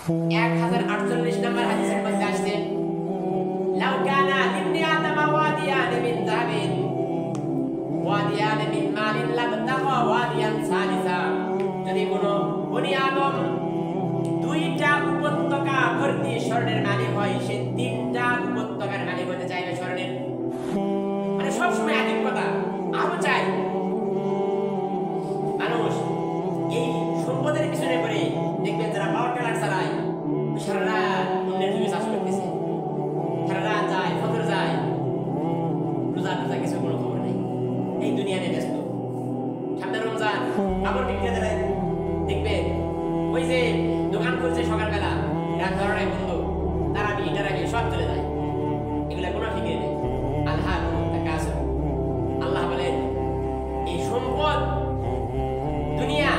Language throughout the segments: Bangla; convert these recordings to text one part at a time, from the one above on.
1048 নম্বর হাদিসের মধ্যে আসছে, লাউ কানা লিবনি আদম ওয়াদিয়ান মিন যাহাবিন ওয়াদিয়ান মিন মালিন লাবতাগা ওয়াদিয়ান সালিসা, যদি কোনো বনি আদম দুইটা উপত্যকা ভর্তি স্বর্ণের মালিক হয়, সে তিনটা উপত্যকার মালিক হতে চাইবে স্বর্ণের। মানে সবসময় একই কথা, আরো চাই। মানুষ এই সম্পদের পিছনে পড়ে দেখবেন যারা পাওয়ার টেলার চালায়, সারা রাত অন্যের জমি চাষ করতেছে, সারা রাত যায়, ফজর যায়, রোজা টোজা কিছু কোনো খবর নেই, এই দুনিয়া নিয়ে ব্যস্ত। সামনে রমজান, কাপড় বিক্রেতারা দেখবেন ওই যে দোকান খুলছে সকালবেলা, রাত 12টায় বন্ধ, তারা ইটার আগে সব চলে যায়, এগুলা কোনো ফিকির নেই। আল্লাহ বলেন এই সম্পদ দুনিয়া,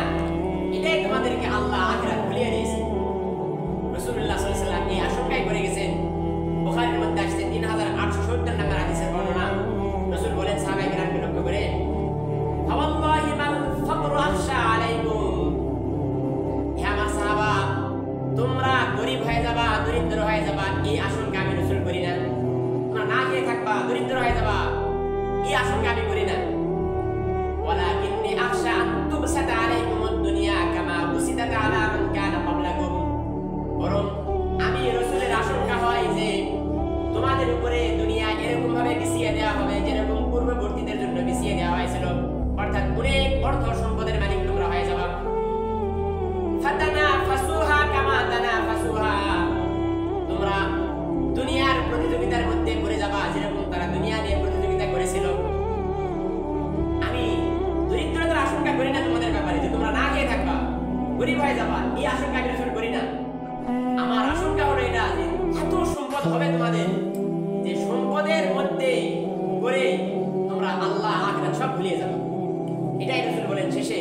এটাই তোমাদেরকে আল্লাহ আখিরাত ভুলিয়ে দিয়েছে। রাসূলুল্লাহ সাল্লাল্লাহু আলাইহি ওয়াসাল্লাম এই আশঙ্কায় পড়ে গেছেন। বুখারীর মধ্যে আসছে 3870 নম্বর হাদিসের বর্ণনা। রাসূল বলেন সাহাবায়ে কেরামকে লক্ষ্য করে, ফাওয়াল্লাহি মাল ফাকরু আখশা আলাইকুম, হে আমার সাহাবা, তোমরা গরীব হয়ে যাবা, দরিদ্র হয়ে যাবা, এই আশঙ্কা আমি রাসূল করি না। তোমরা না খেয়ে থাকবা, দরিদ্র হয়ে যাবা, এই আশঙ্কা আমি করি না। ওয়ালাকিন্নী আখশা আন তুবসাতা আলাইকুমুদ দুনিয়া কামা বুসিতাত আলা মান কানা ক্বাবলাকুম, বরং আমি রাসূলের আশঙ্কা হয় যে তোমাদের উপরে দুনিয়া এরকম ভাবে বিছিয়ে দেওয়া হবে যেরকম পূর্ববর্তীদের জন্য বিছিয়ে দেওয়া হয়েছিল, অর্থাৎ অনেক অর্থ সম্পদের মালিক তোমরা হয়ে যাবা। ফাতানাফাসুহা কামা তানাফাসুহা, তোমরা দুনিয়ার প্রতিযোগিতার মধ্যে পড়ে যাবা যেরকম তারা দুনিয়া নিয়ে প্রতিযোগিতা করেছিল। আমি দরিদ্রতার আশঙ্কা করি না তোমাদের ব্যাপারে, যে তোমরা না খেয়ে থাকবা, গরীব হয়ে যাবা, এই আশঙ্কা আমি রাসূল করি না। আমার আশঙ্কা হলো এটা যে এত সম্পদ হবে তোমাদের, যে সম্পদের মধ্যে করে তোমরা আল্লাহ আখিরাত সব ভুলিয়ে যাবে। এটাই রাসূল বলেন শেষে।